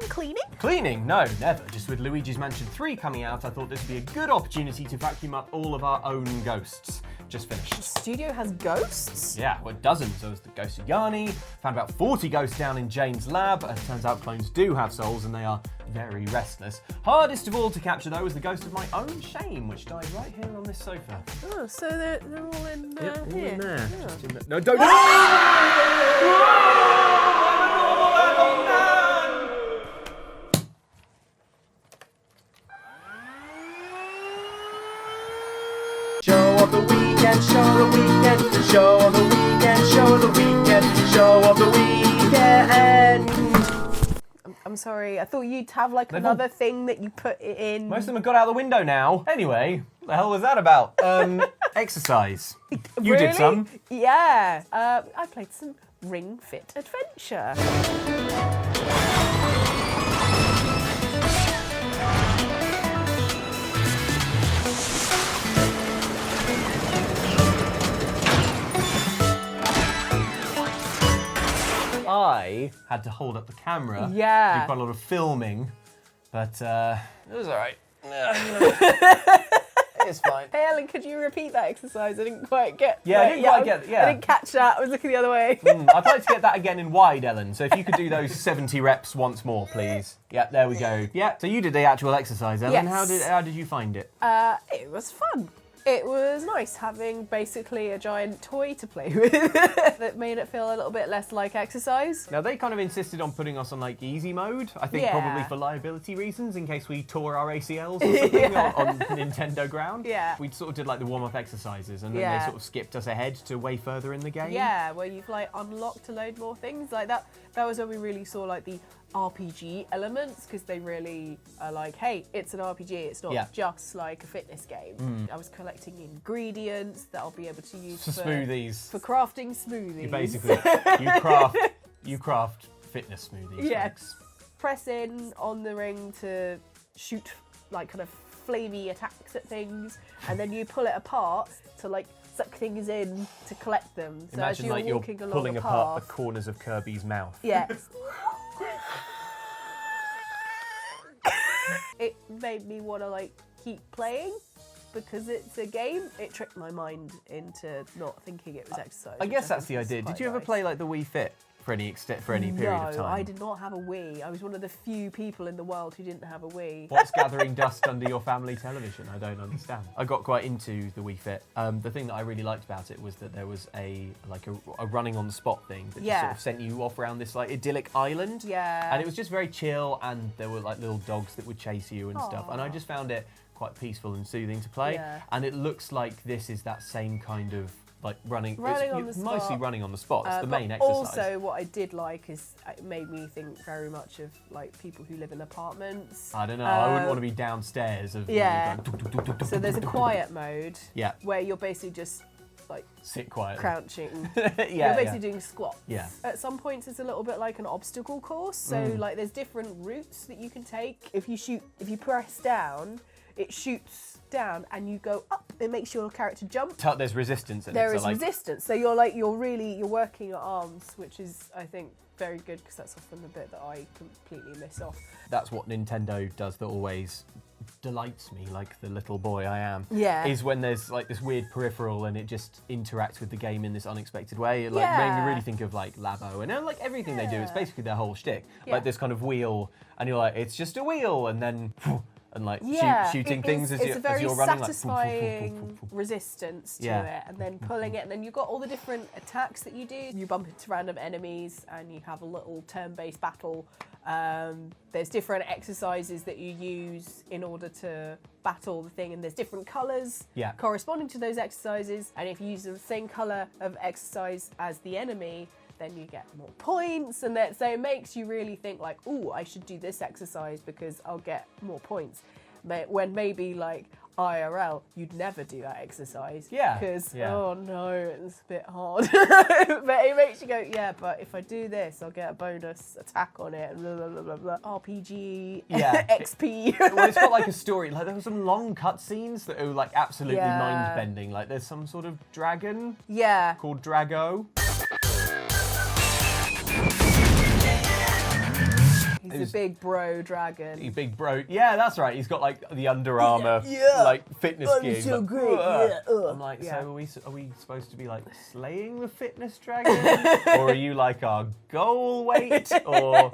some cleaning? Cleaning? No, never. Just with Luigi's Mansion 3 coming out, I thought this would be a good opportunity to vacuum up all of our own ghosts. Just finished. The studio has ghosts? Yeah, well, dozens. There was the ghost of Yanni, found about 40 ghosts down in Jane's lab. It turns out clones do have souls and they are very restless. Hardest of all to capture, though, was the ghost of my own Shame, which died right here on this sofa. Oh, so they're all in Yep, all here. in there. Yeah. Just in the... No, don't... Show of the weekend, show of the weekend, show of the weekend, show of the weekend, show of the weekend. I'm sorry, I thought you'd have like another thing that you put it in. Most of them have got out the window now. Anyway, what the hell was that about? Exercise. You Really? did some. Yeah. I played some Ring Fit Adventure. I had to hold up the camera. Yeah. Do quite a lot of filming, but it was all right. It's fine. Hey Ellen, could you repeat that exercise? I didn't quite get. Yeah, I didn't quite get. Yeah. I didn't catch that. I was looking the other way. I'd like to get that again in wide, Ellen. So if you could do those 70 reps once more, please. Yeah, there we go. Yeah. So you did the actual exercise, Ellen. Yes. How did you find it? It was fun. It was nice having basically a giant toy to play with that made it feel a little bit less like exercise. Now they kind of insisted on putting us on like easy mode. I think Yeah. probably for liability reasons, in case we tore our ACLs or something on Nintendo ground. Yeah. We sort of did like the warm-up exercises, and then Yeah. they sort of skipped us ahead to way further in the game. Yeah, where you've like unlocked a load more things like that. That was when we really saw like the RPG elements, because they really are like, hey, it's an RPG, it's not just like a fitness game. I was collecting ingredients that I'll be able to use For smoothies. for crafting smoothies. You basically you craft fitness smoothies. Yeah. Folks. Press in on the ring to shoot like kind of flamey attacks at things, and then you pull it apart to like suck things in to collect them. So Imagine as you're like you're walking along pulling a apart the path, corners of Kirby's mouth. yeah. It made me want to like keep playing because it's a game. It tricked my mind into not thinking it was exercise. I guess which that's think the is idea. quite Did you ever nice. play like the Wii Fit for any period of No, time? I did not have a Wii. I was one of the few people in the world who didn't have a Wii. What's gathering dust under your family television? I don't understand. I got quite into the Wii Fit. The thing that I really liked about it was that there was a running on the spot thing that just sort of sent you off around this like idyllic island. Yeah. And it was just very chill, and there were like little dogs that would chase you and stuff. And I just found it quite peaceful and soothing to play. Yeah. And it looks like this is that same kind of like running on the it's spot. mostly running on the spot. It's the But main exercise. Also, what I did like is it made me think very much of like people who live in apartments. I don't know. I wouldn't want to be downstairs. So there's a quiet mode. Yeah. Where you're basically just like Sit quietly. crouching. Yeah, You're basically doing squats. Yeah. At some points, it's a little bit like an obstacle course. So like, there's different routes that you can take. If you press down, it shoots down, and you go up. It makes your character jump. There's resistance in it. There so is like, resistance. So you're working your arms, which is I think very good, because that's often the bit that I completely miss off. That's what Nintendo does that always delights me, like the little boy I am. Yeah. Is when there's like this weird peripheral and it just interacts with the game in this unexpected way. It like made Yeah. me really think of like Labo and like everything they do. It's Yeah. basically their whole shtick. Yeah. Like this kind of wheel, and you're like, it's just a wheel, and then and like shooting it things is, as it's a very you're running. satisfying resistance to Yeah. it, and then pulling it, and then you've got all the different attacks that you do. You bump into random enemies, and you have a little turn-based battle. There's different exercises that you use in order to battle the thing, and there's different colours corresponding to those exercises. And if you use the same colour of exercise as the enemy, then you get more points, and so it makes you really think like, oh, I should do this exercise because I'll get more points. When maybe like IRL, you'd never do that exercise. Yeah. Because, Yeah. oh no, it's a bit hard. But it makes you go, yeah, but if I do this, I'll get a bonus attack on it, and blah, blah, blah, blah, blah. RPG, Yeah. XP. Well, it's got like a story. Like there were some long cutscenes that are like absolutely Yeah. mind-bending. Like there's some sort of dragon Yeah. called Drago. He's He's a big bro dragon. Big bro. Yeah, that's right. He's got like the Under Armour like fitness gear. So like, great. I'm like, so are we supposed to be like slaying the fitness dragon, or are you like our goal weight, or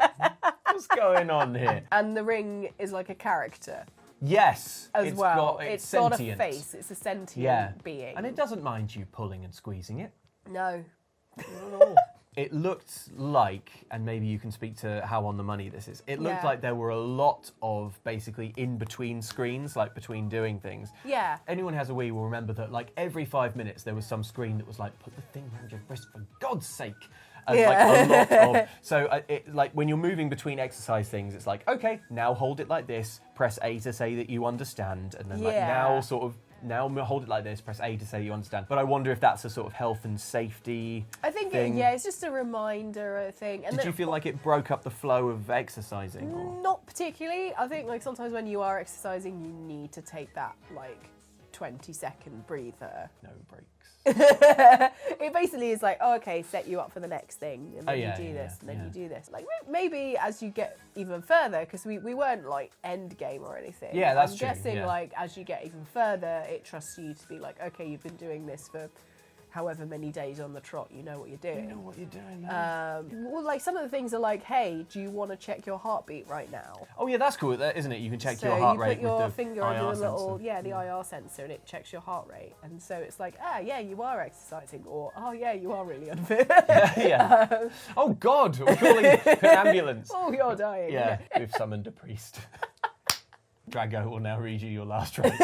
what's going on here? And the ring is like a character. Yes, As well. It's got a sentient. face. It's a sentient being. And it doesn't mind you pulling and squeezing it. No. It looked like, and maybe you can speak to how on the money this is, it looked Yeah. like there were a lot of basically in between screens, like between doing things. Yeah. Anyone who has a Wii will remember that like every 5 minutes there was some screen that was like, put the thing around your wrist for God's sake. And like a lot of, so like when you're moving between exercise things, it's like, okay, now hold it like this, press A to say that you understand, and then like now sort of, now hold it like this, press A to say you understand. But I wonder if that's a sort of health and safety I think, thing. it's just a reminder thing. And Did you feel like it broke up the flow of exercising? Or? Not particularly. I think like sometimes when you are exercising, you need to take that like 20-second breather. No breaks. It basically is like, oh, okay, set you up for the next thing, and then you do this, and then you do this. Like maybe as you get even further, because we weren't like end game or anything. Yeah, that's true. I'm guessing like as you get even further, it trusts you to be like, okay, you've been doing this for however many days on the trot, you know what you're doing. You know what you're doing. Well, like some of the things are like, hey, do you want to check your heartbeat right now? Oh yeah, that's cool, isn't it? You can check So your heart you rate put your with the finger IR under the little, sensor. the IR sensor, and it checks your heart rate. And so it's like, yeah, you are exercising, or oh yeah, you are really unfit. Yeah. Oh God, we're calling an ambulance. Oh, you're dying. Yeah, we've summoned a priest. Drago will now read you your last rites.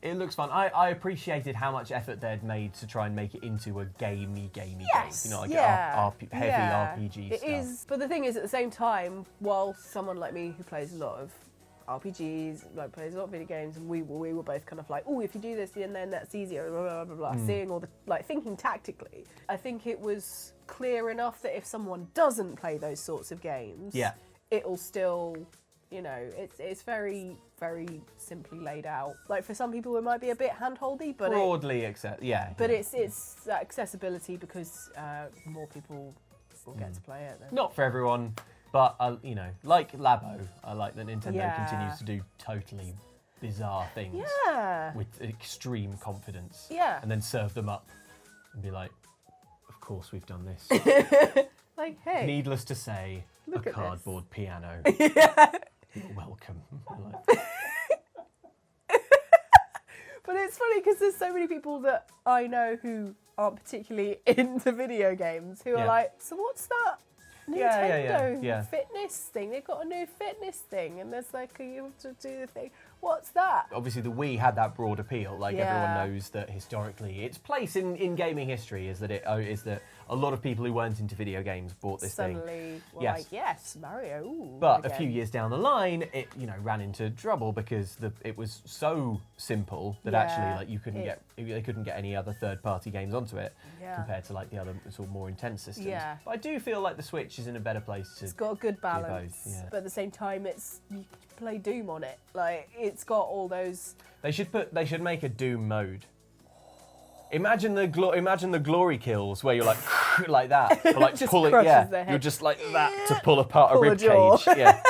It looks fun. I appreciated how much effort they'd made to try and make it into a gamey game. Yes, You know, like heavy RPG It stuff. is, but the thing is, at the same time, while someone like me who plays a lot of RPGs, like plays a lot of video games, and we were both kind of like, oh, if you do this, and then that's easier, blah, blah, blah, blah, seeing all the, like, thinking tactically. I think it was clear enough that if someone doesn't play those sorts of games, it'll still, you know, it's very, very simply laid out. Like for some people, it might be a bit hand-holdy, but broadly But it's accessibility because more people will get to play it. Then. Not for everyone, but you know, like Labo, I like that Nintendo continues to do totally bizarre things with extreme confidence. Yeah. And then serve them up and be like, of course we've done this. Like, hey. Needless to say, Look a at cardboard this. piano. You're welcome. But it's funny because there's so many people that I know who aren't particularly into video games who are like, so what's that Nintendo fitness thing? They've got a new fitness thing, and there's like, you have to do the thing. What's that? Obviously, the Wii had that broad appeal. Like everyone knows that historically, its place in gaming history is that a lot of people who weren't into video games bought this thing. Suddenly, like, yes, Mario. Ooh, but again. a few years down the line, it ran into trouble because it was so simple that actually like they couldn't get any other third-party games onto it compared to like the other sort of more intense systems. Yeah. But I do feel like the Switch is in a better place to. It's got a good balance, but at the same time, you play Doom on it. Like it's got all those. They should make a Doom mode. Imagine the glory kills where you're like like that, or like just pull it. Yeah, you're just like that to pull apart a ribcage. Yeah.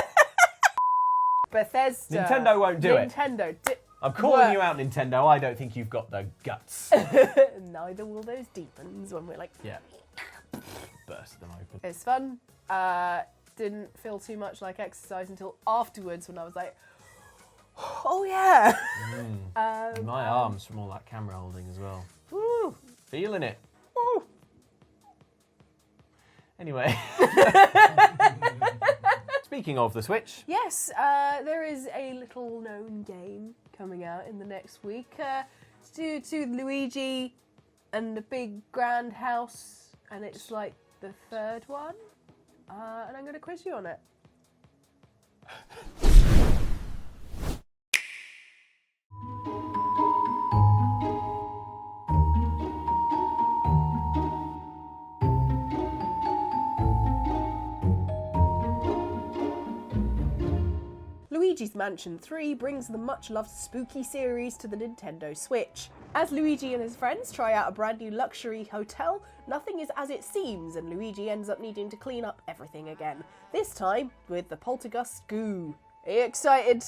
Bethesda. Nintendo won't do it. I'm calling you out, Nintendo. I don't think you've got the guts. Neither will those demons when we're like. Yeah. Burst them open. It's fun. Didn't feel too much like exercise until afterwards when I was like, oh yeah. My arms from all that camera holding as well. Woo, feeling it. Woo. Anyway. Speaking of the Switch. Yes, there is a little known game coming out in the next week. It's to Luigi and the big grand house, and it's like the third one. And I'm going to quiz you on it. Luigi's Mansion 3 brings the much-loved spooky series to the Nintendo Switch. As Luigi and his friends try out a brand new luxury hotel, nothing is as it seems, and Luigi ends up needing to clean up everything again. This time with the poltergust goo. Are you excited?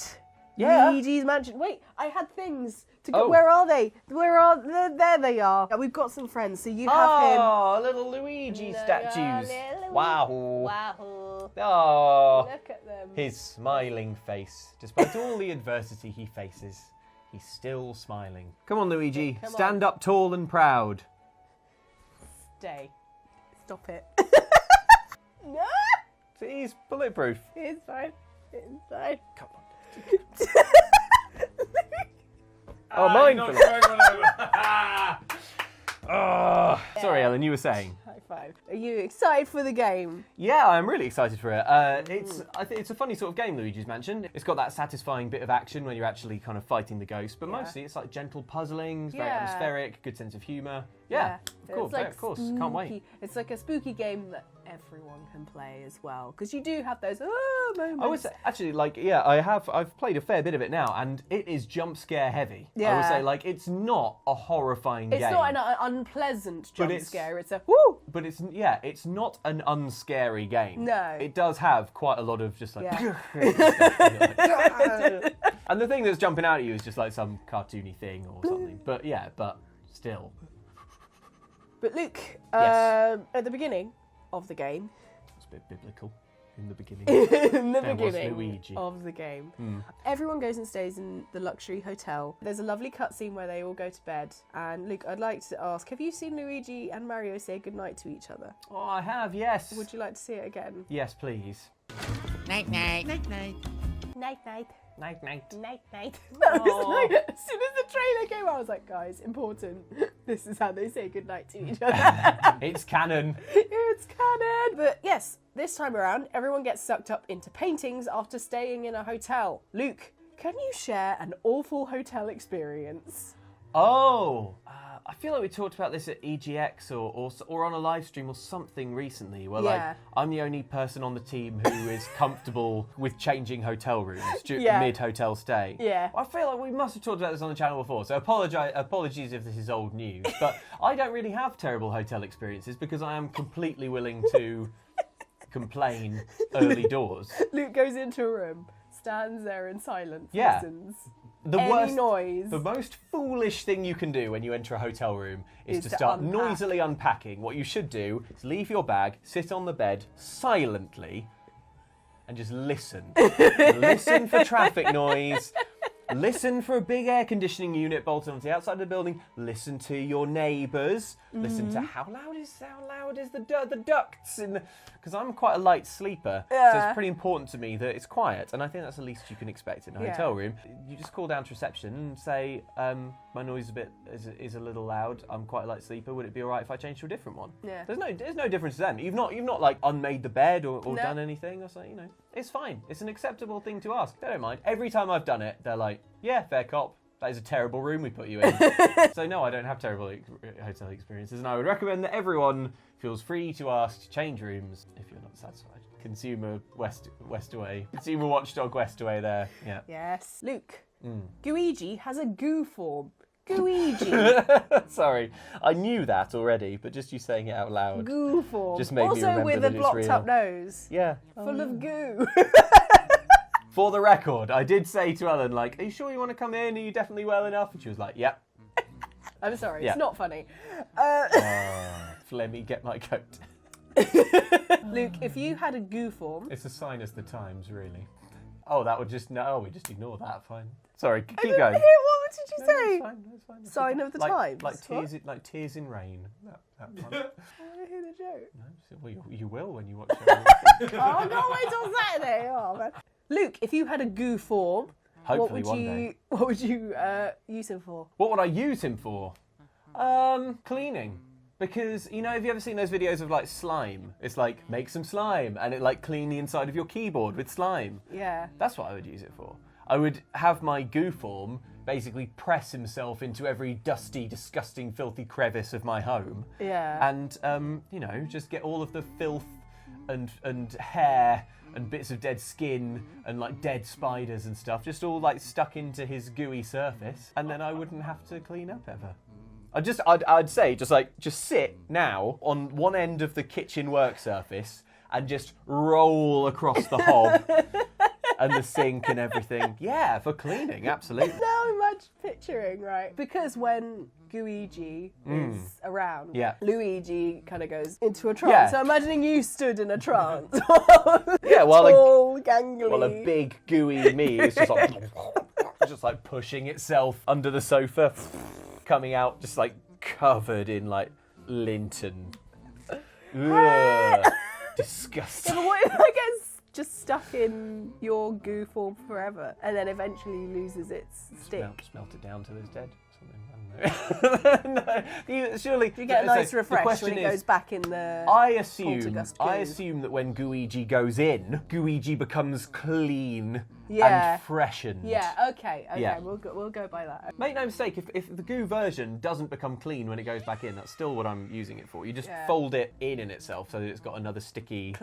Yeah. Luigi's mansion. Wait, I had things to go. Oh. Where are they? There they are. We've got some friends, so you have him. Oh, little Luigi statues. Wow. Wow. Oh, Look at them. his smiling face. Despite all the adversity he faces, he's still smiling. Come on, Luigi. Come Stand up tall and proud. Stay. Stop it. No! See, he's bulletproof. It's fine. It's fine. Come on. Oh, mine. not throwing one over. Oh, sorry, Ellen, you were saying. High five. Are you excited for the game? Yeah, I'm really excited for it. I think it's a funny sort of game, Luigi's Mansion. It's got that satisfying bit of action when you're actually kind of fighting the ghost, but mostly it's like gentle puzzling, it's very Yeah. atmospheric, good sense of humour. Yeah, of course, can't wait. spooky. It's like a spooky game that everyone can play as well, because you do have those moments. I would say, actually, like, yeah, I've played a fair bit of it now, and it is jump scare heavy. I would Yeah. say, like, it's not a horrifying game. It's not an unpleasant jump it's- scare. It's a woo. But it's not an unscary game. No. It does have quite a lot of just like Yeah. and the thing that's jumping out at you is just like some cartoony thing or something. But yeah, but still. But Luke, Yes. at the beginning of the game, It's a bit biblical in the beginning. in the There was beginning Luigi. of the game, everyone goes and stays in the luxury hotel. There's a lovely cutscene where they all go to bed. And Luke, I'd like to ask, have you seen Luigi and Mario say goodnight to each other? Oh, I have, yes. Would you like to see it again? Yes, please. Night night. Night night. Night, night. Night, night. Night, night. That was Aw. like, as soon as the trailer came out, I was like, guys, important. This is how they say goodnight to each other. It's canon. It's canon. But yes, this time around, everyone gets sucked up into paintings after staying in a hotel. Luke, can you share an awful hotel experience? Oh, I feel like we talked about this at EGX or on a live stream or something recently where like Yeah. I'm the only person on the team who is comfortable with changing hotel rooms Yeah. mid-hotel stay. Yeah. I feel like we must have talked about this on the channel before, so apologies if this is old news, but I don't really have terrible hotel experiences because I am completely willing to complain early doors. Luke goes into a room, stands there in silence, Yeah. listens. The Any worst noise. The most foolish thing you can do when you enter a hotel room is to to start unpack. noisily unpacking. What you should do is leave your bag, sit on the bed silently, and just listen. Listen for traffic noise. Listen for a big air conditioning unit bolted onto the outside of the building. Listen to your neighbours. Listen to how loud is the ducts in the... Because I'm quite a light sleeper, so Yeah. it's pretty important to me that it's quiet, and I think that's the least you can expect in a Yeah. hotel room. You just call down to reception and say, my noise is a little loud. I'm quite a light sleeper. Would it be all right if I change to a different one? Yeah. There's no difference to them. You've not like unmade the bed or No. done anything. I was like, it's fine. It's an acceptable thing to ask. They don't mind. Every time I've done it, they're like, yeah, fair cop. That is a terrible room we put you in. So no, I don't have terrible hotel experiences, and I would recommend that everyone feels free to ask to change rooms if you're not satisfied. Consumer Westaway. Consumer Watchdog Westaway there. Yeah. Yes. Luke, Luigi has a goo form. Luigi. Sorry, I knew that already, but just you saying it out loud. Goo form. Just made me also remember with that a it's blocked real. up nose. Yeah. Full of goo. For the record, I did say to Ellen, like, are you sure you want to come in? Are you definitely well enough? And she was like, yep. I'm sorry, Yeah. it's not funny. Let me get my coat. Luke, if you had a goo form... It's a sign as the times, really. Oh, that would just, no, we just ignor that, fine. Sorry, keep I didn't going. hear, what did you No, say? it's fine. Sign of the times. Like tears in rain. That one. I want to hear the joke. No, well, you will when you watch it. Oh, I can't wait till Saturday. Oh, man. Luke, if you had a goo form, Hopefully one day. what would you use him for? What would I use him for? Cleaning. Because, have you ever seen those videos of like slime? It's like, make some slime, and it like clean the inside of your keyboard with slime. Yeah. That's what I would use it for. I would have my goo form basically press himself into every dusty, disgusting, filthy crevice of my home. Yeah. And, just get all of the filth and hair and bits of dead skin and like dead spiders and stuff, just all like stuck into his gooey surface, and then I wouldn't have to clean up ever. I'd say just sit now on one end of the kitchen work surface and just roll across the hob and the sink and everything. Yeah, for cleaning, absolutely. Now imagine picturing, right? Because when Luigi is around, Luigi kind of goes into a trance. Yeah. So imagining you stood in a trance. Yeah, well, tall, gangly. well, a big gooey me is just like pushing itself under the sofa, coming out just like covered in like lint and disgusting. Yeah, but what if that gets just stuck in your goo form forever, and then eventually loses its stick? Smelt it down till it's dead. Something. No, surely. Do you get a nice refresh when it is, goes back in the? I assume goo? that when Luigi goes in, Luigi becomes clean Yeah. and freshened. Yeah. Okay. Yeah. We'll go by that. Make no mistake, if the goo version doesn't become clean when it goes back in, that's still what I'm using it for. You just fold it in itself so that it's got another sticky,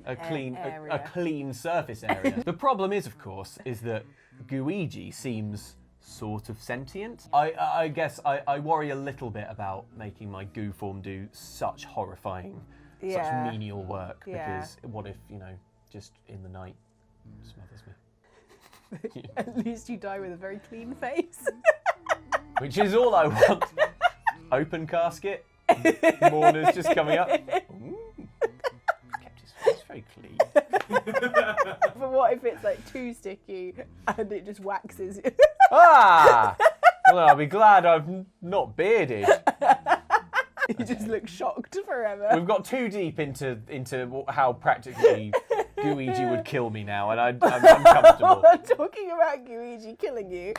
A clean surface area. The problem is, of course, is that Luigi seems sort of sentient. I guess I worry a little bit about making my goo form do such horrifying, such menial work, because what if, just in the night smothers me? At least you die with a very clean face. Which is all I want. Open casket, mourners just coming up. Ooh. Kept his face very clean. But what if it's like too sticky and it just waxes you? Ah! Well, I'll be glad I'm not bearded. You just look shocked forever. We've got too deep into how practically Luigi would kill me now, and I'm uncomfortable. I'm talking about Luigi killing you.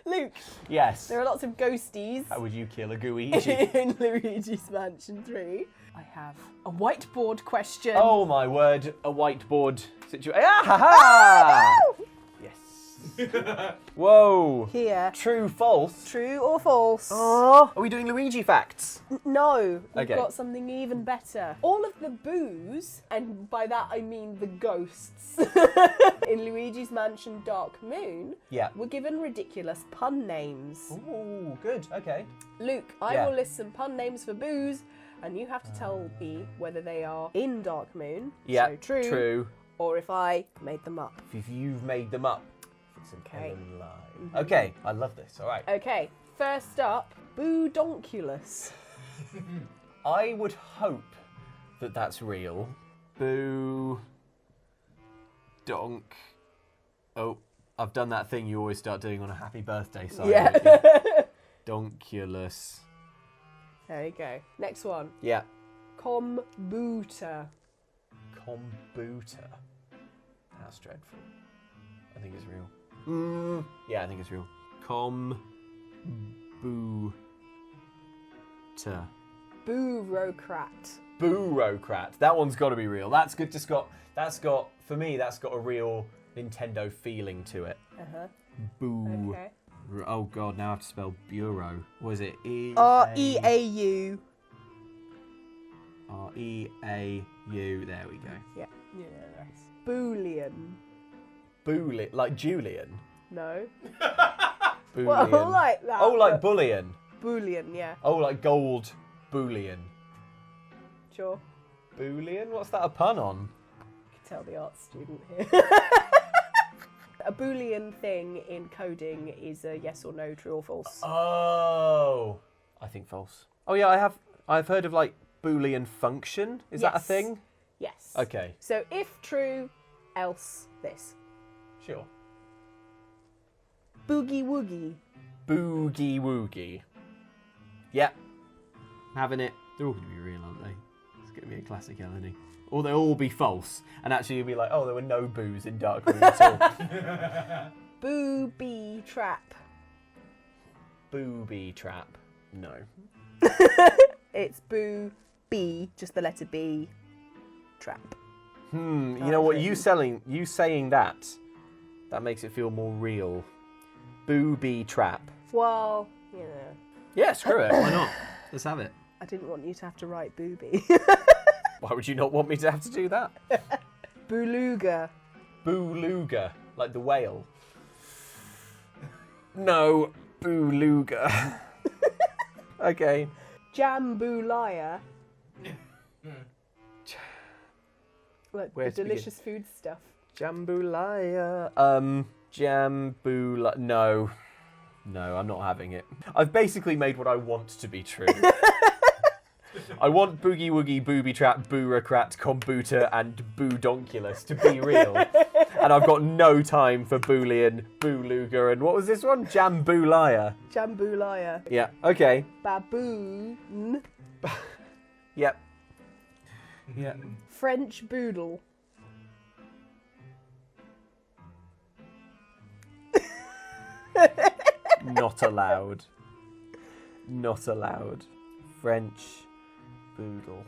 Luke. Yes. There are lots of ghosties. How would you kill a Luigi? In Luigi's Mansion 3. I have a whiteboard question. Oh my word, a whiteboard situation. Ah, ha, ha! No! Yes. Whoa. Here. True, false. True or false? Oh. Are we doing Luigi facts? No, we've Okay. got something even better. All of the boos, and by that I mean the ghosts, in Luigi's Mansion Dark Moon were given ridiculous pun names. Ooh, good. Okay. Luke, I will list some pun names for boos, and you have to tell me whether they are in Dark Moon, so true, or if I made them up. If you've made them up. It's an Okay. Ellen lie. Okay, I love this. All right. Okay, first up, Boo-donkulous. I would hope that that's real. Boo. Donk. Oh, I've done that thing you always start doing on a happy birthday sign. Yeah. Donkulous. There you go. Next one. Yeah. Kombucha. Kombucha. That's dreadful. I think it's real. Yeah, I think it's real. Kombucha. Boorocrat. Boorocrat. That one's got to be real. That's good. That's got for me. That's got a real Nintendo feeling to it. Boo. Okay. Oh god, now I have to spell bureau. What is it? R-E-A-U. R-E-A-U. There we go. Yeah. Yes. Boolean. Boolean, like Julian. No. Boolean. Well, like that. Oh, like but- bullion. Boolean, yeah. Oh, like gold bullion. Sure. Boolean? What's that a pun on? You can tell the art student here. A Boolean thing in coding is a yes or no, true or false. Oh, I think false. Oh yeah, I've heard of like Boolean function. Is that a Yes. thing? Yes. Okay. So if true, else this. Sure. Boogie woogie. Boogie woogie. Yep. Having it. They're all going to be real, aren't they? It's going to be a classic Eleni. Or they'll all be false. And actually you'll be like, oh, there were no boos in Dark Moon at all. Booby trap. Booby trap. No. It's boo B, just the letter B. Trap. You know what? You saying that makes it feel more real. Booby trap. Well, you know. Yeah, screw it. Why not? Let's have it. I didn't want you to have to write booby. Why would you not want me to have to do that? Beluga. Beluga, like the whale. No, beluga. Okay. Jambalaya. Like Where the to begin? delicious food stuff. Jambalaya. No. No, I'm not having it. I've basically made what I want to be true. I want Boogie Woogie, Booby Trap, Booracrat, Kombucha, and Boodonculus to be real. And I've got no time for Boolean, Booluga, and what was this one? Jambalaya. Jambalaya. Yeah, okay. Baboon. Yep. Yeah. French Boodle. Not allowed. Not allowed. French Boodle.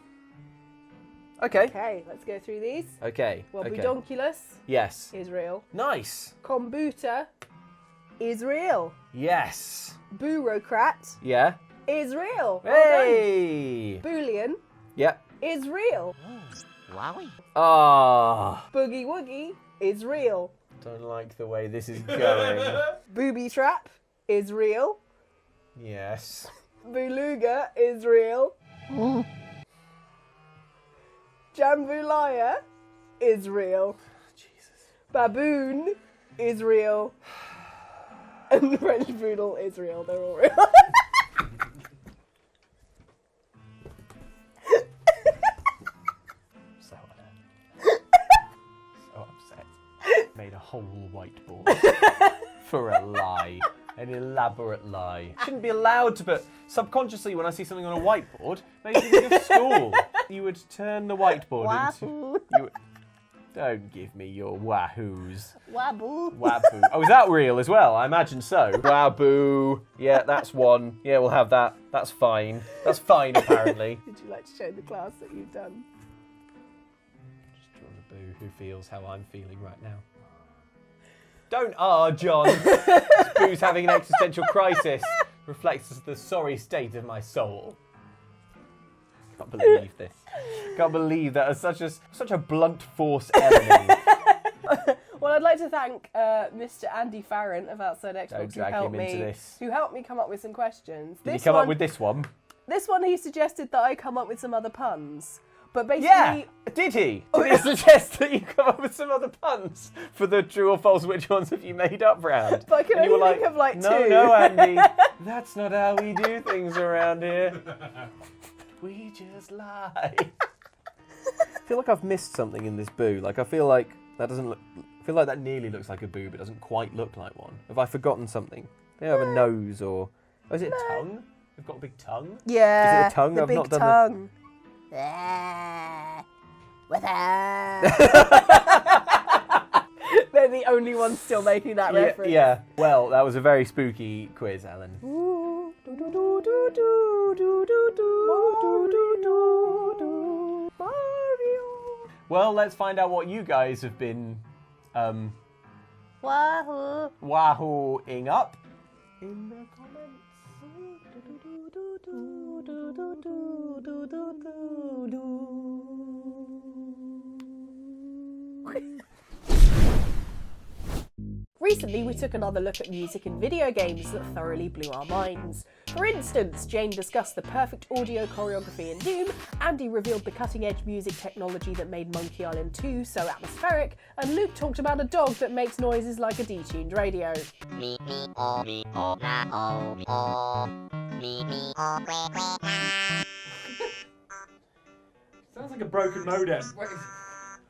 Okay. Okay, let's go through these. Okay. Well, okay. Boodonculus Yes. is real. Nice. Kombucha is real. Yes. Booracrat Yeah. is real. Well Hey. done. Boolean Yep. is real. Wowie. Ah. Boogie Woogie is real. Don't like the way this is going. Booby Trap is real. Yes. Beluga is real. Jambalaya is real. Jesus. Baboon is real. And the French Poodle is real. They're all real. So upset. Made a whole whiteboard for a lie. An elaborate lie. Shouldn't be allowed to, but subconsciously when I see something on a whiteboard, makes me think of school. You would turn the whiteboard Wahoo. into... Don't give me your wahoos. Waboo. Waboo. Oh, is that real as well? I imagine so. Waboo. Yeah, that's one. Yeah, we'll have that. That's fine. That's fine, apparently. Would you like to show the class that you've done? Just drawn a boo who feels how I'm feeling right now. Don't John. Boo's having an existential crisis. Reflects the sorry state of my soul. Can't believe this. Can't believe that as such a blunt force enemy. Well, I'd like to thank Mr. Andy Farron of Outside Xbox Don't drag him into this. who helped me come up with some questions. Did he come up with this one? This one he suggested that I come up with some other puns. But basically... Yeah! Did he? Did he suggest that you come up with some other puns for the true or false which ones have you made up round? But I can And you were only think of like no, two. No, Andy. That's not how we do things around here. We just lie. I feel like I've missed something in this boo. Like I feel like that doesn't look... I feel like that nearly looks like a boo, but doesn't quite look like one. Have I forgotten something? They have a nose or... Oh, is it a tongue? They've got a big tongue? Yeah, Is it a tongue? the I've big not done tongue. They're the only ones still making that reference. Yeah. Well, that was a very spooky quiz, Alan. Well, let's find out what you guys have been Wahoo. wahooing up in the comments. Recently, we took another look at music in video games that thoroughly blew our minds. For instance, Jane discussed the perfect audio choreography in Doom, Andy revealed the cutting-edge music technology that made Monkey Island 2 so atmospheric, and Luke talked about a dog that makes noises like a detuned radio. Sounds like a broken modem.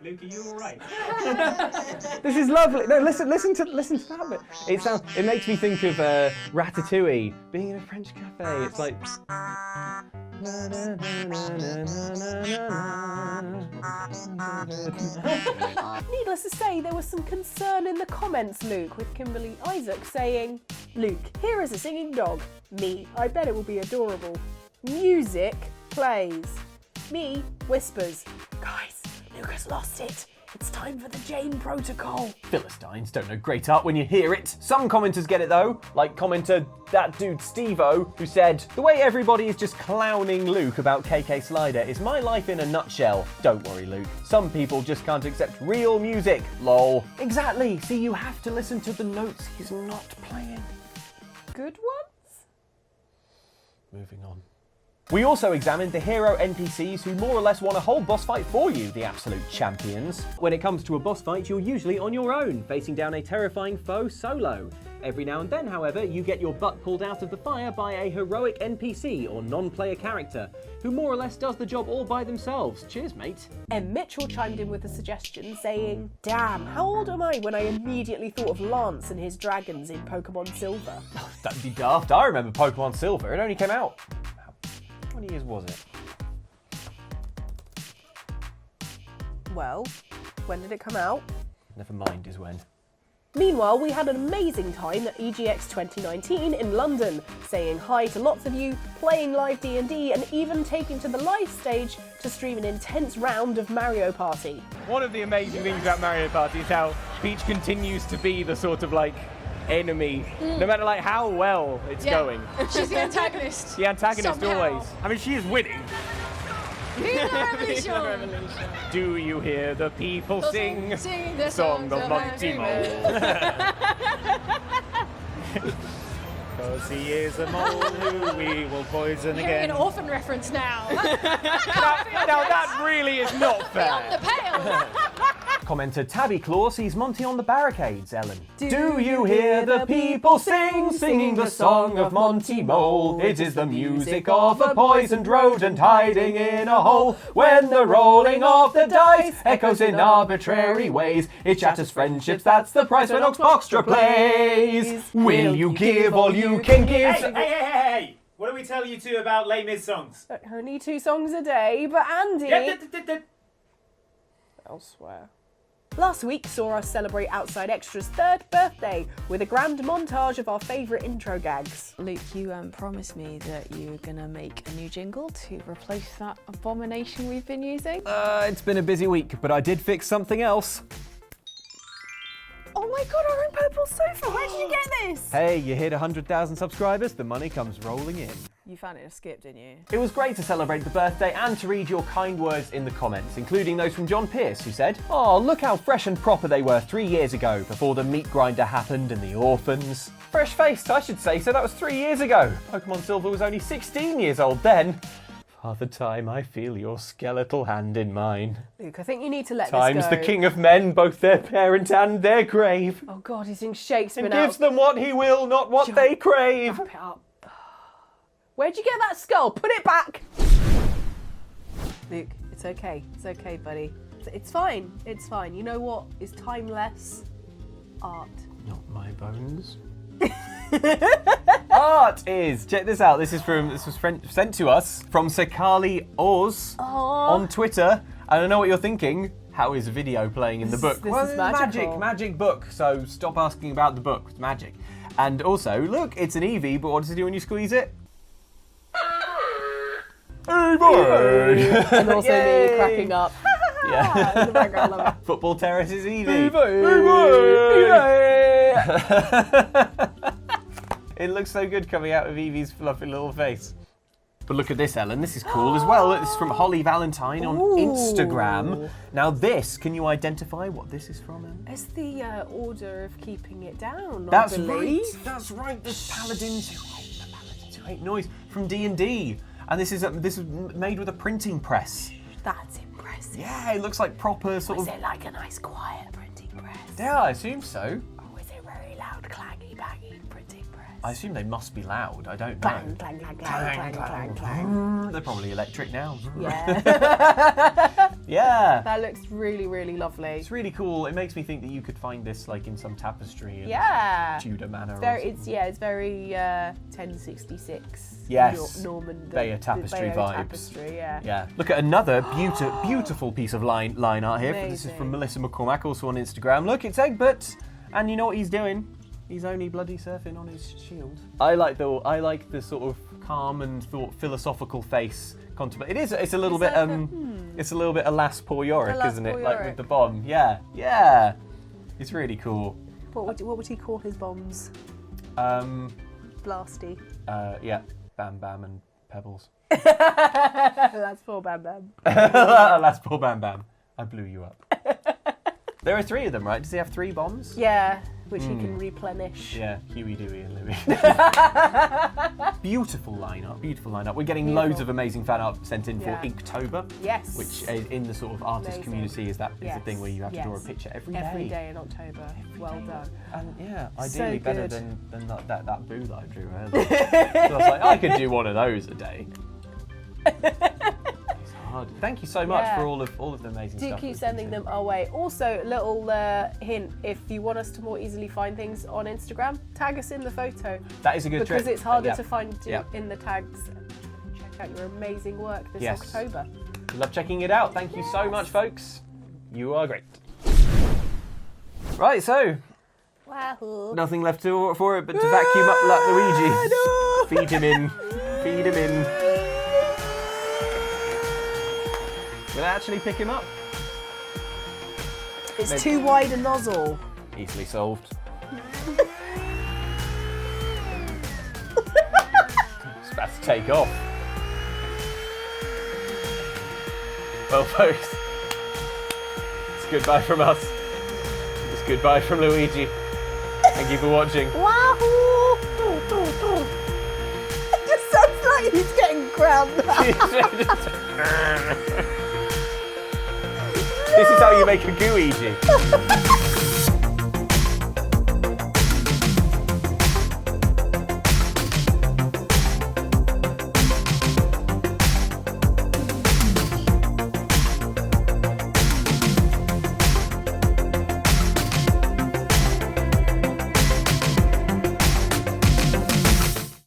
Luke, are you alright? This is lovely. No, listen to that bit. It makes me think of Ratatouille being in a French cafe. It's like. Needless to say, there was some concern in the comments, Luke, with Kimberly Isaac saying, "Luke, here is a singing dog. Me, I bet it will be adorable. Music plays. Me whispers, guys, Luke has lost it. It's time for the Jane Protocol. Philistines don't know great art when you hear it. Some commenters get it though, like commenter that dude Steve-O, who said, "The way everybody is just clowning Luke about KK Slider is my life in a nutshell. Don't worry, Luke. Some people just can't accept real music. Lol." Exactly. See, you have to listen to the notes he's not playing. Good ones? Moving on. We also examined the hero NPCs who more or less want a whole boss fight for you, the absolute champions. When it comes to a boss fight, you're usually on your own, facing down a terrifying foe solo. Every now and then, however, you get your butt pulled out of the fire by a heroic NPC or non-player character, who more or less does the job all by themselves. Cheers, mate. M. Mitchell chimed in with a suggestion saying, "Damn, how old am I when I immediately thought of Lance and his dragons in Pokemon Silver?" That'd be daft. I remember Pokemon Silver. It only came out... How many years was it? Well, when did it come out? Never mind is when. Meanwhile, we had an amazing time at EGX 2019 in London, saying hi to lots of you, playing live D&D, and even taking to the live stage to stream an intense round of Mario Party. One of the amazing things about Mario Party is how Peach continues to be the sort of like enemy, no matter like how well it's going. She's the antagonist. The antagonist Somehow. always. I mean, she is winning. Viva la revolution! Do you hear the people sing? Sing the Song songs of Monty Mole. Because he is a mole who we will poison Hearing again. an orphan reference now. Now that really is not Beyond the fair. pale. Commenter Tabby Claw sees Monty on the barricades, Ellen. Do you hear the people sing, singing the song of Monty Mole? It is the music of a poisoned rodent hiding in a hole. When the rolling of the dice echoes in arbitrary ways, it shatters friendships, that's the price when Oxtra plays. Will you give all you can give? Hey! What do we tell you two about Les Mis songs? Only 2 songs a day, but Andy... Elsewhere. Last week saw us celebrate Outside Xtra's 3rd birthday with a grand montage of our favourite intro gags. Luke, you promised me that you were going to make a new jingle to replace that abomination we've been using. It's been a busy week, but I did fix something else. Oh my god, our own purple sofa! Where did you get this? Hey, you hit 100,000 subscribers, the money comes rolling in. You found it in a skip, didn't you? It was great to celebrate the birthday and to read your kind words in the comments, including those from John Pierce, who said, "Oh, look how fresh and proper they were 3 years ago, before the meat grinder happened and the orphans." Fresh-faced, I should say, so that was 3 years ago. Pokemon Silver was only 16 years old then. Father Time, I feel your skeletal hand in mine. Luke, I think you need to let Time's this go. the king of men, both their parent and their grave. Oh god, he's in Shakespeare And now. gives them what he will, not what they crave. Wrap it up. Where'd you get that skull? Put it back! Luke, it's okay. It's okay, buddy. It's fine. It's fine. You know what is timeless? Art. Not my bones. Art is. Check this out. This was sent to us from Sekali Oz on Twitter. And I know what you're thinking. How is a video playing in the book? This Well, is magical. magic book. So stop asking about the book. It's magic. And also, look, it's an Eevee, but what does it do when you squeeze it? Eevee! And also me cracking up. Yeah. In the background, love it. Football Terrace's Eevee. It looks so good coming out of Eevee's fluffy little face. But look at this, Ellen. This is cool as well. This is from Holly Valentine on Instagram. Now this, can you identify what this is from, Ellen? It's the order of keeping it down, That's I believe. right. That's right. The paladins who hate noise from D&D. And this is made with a printing press. That's impressive. Yeah, it looks like proper sort Is of... it like a nice quiet printing press? Yeah, I assume so. Or is it very loud, clangy, bangy printing press? I assume they must be loud. I don't know. Clang, clang, clang, clang, clang, clang, clang. They're probably electric now. Yeah. Yeah. That looks really, really lovely. It's really cool. It makes me think that you could find this like in some tapestry in Yeah. Tudor manor. It's very 1066. Yes. Norman. Bayeux tapestry vibes. Tapestry, yeah. Yeah. Look at another beautiful piece of line art here. This is Amazing. from Melissa McCormack, also on Instagram. Look, it's Egbert, and you know what he's doing? He's only bloody surfing on his shield. I like the sort of calm and philosophical face. It's a little bit It's a little bit Alas Poor Yorick, Alas isn't it? Poor Like Yorick. with the bomb. Yeah, yeah. It's really cool. What would he call his bombs? Blasty. Yeah, Bam Bam and Pebbles. That's poor Bam Bam. Alas Poor Bam Bam. I blew you up. There are 3 of them, right? Does he have 3 bombs? Yeah, which he can replenish. Yeah, Huey, Dewey, and Louie. Beautiful lineup, beautiful lineup. We're getting loads of amazing fan art sent in for Yeah. Inktober. Yes. Which is in the sort of artist Amazing. community is a Yes. thing where you have to draw a Yes. picture every day. Every day in October. Well done. And yeah, So ideally better good. than that boo that I drew earlier. So I was like, I could do one of those a day. It's hard. Thank you so much Yeah. for all of the amazing Do stuff. keep that's been sending sent. them our way. Also, little hint, if you want us to more easily find things on Instagram, tag us in the photo. That is a good Because trick. it's harder Yeah. to find Yeah. in the tags. Check out your amazing work this Yes. October. Love checking it out. Thank you so much, folks. You are great. Right, so Wahoo. nothing left for it but to vacuum up like Luigi. Feed him in. Feed him in. Will it actually pick him up? It's Maybe- too wide a nozzle. Easily solved. It's about to take off. Well, folks, it's goodbye from us. It's goodbye from Luigi. Thank you for watching. Wahoo! It just sounds like he's getting ground. This is how you make a gooigi.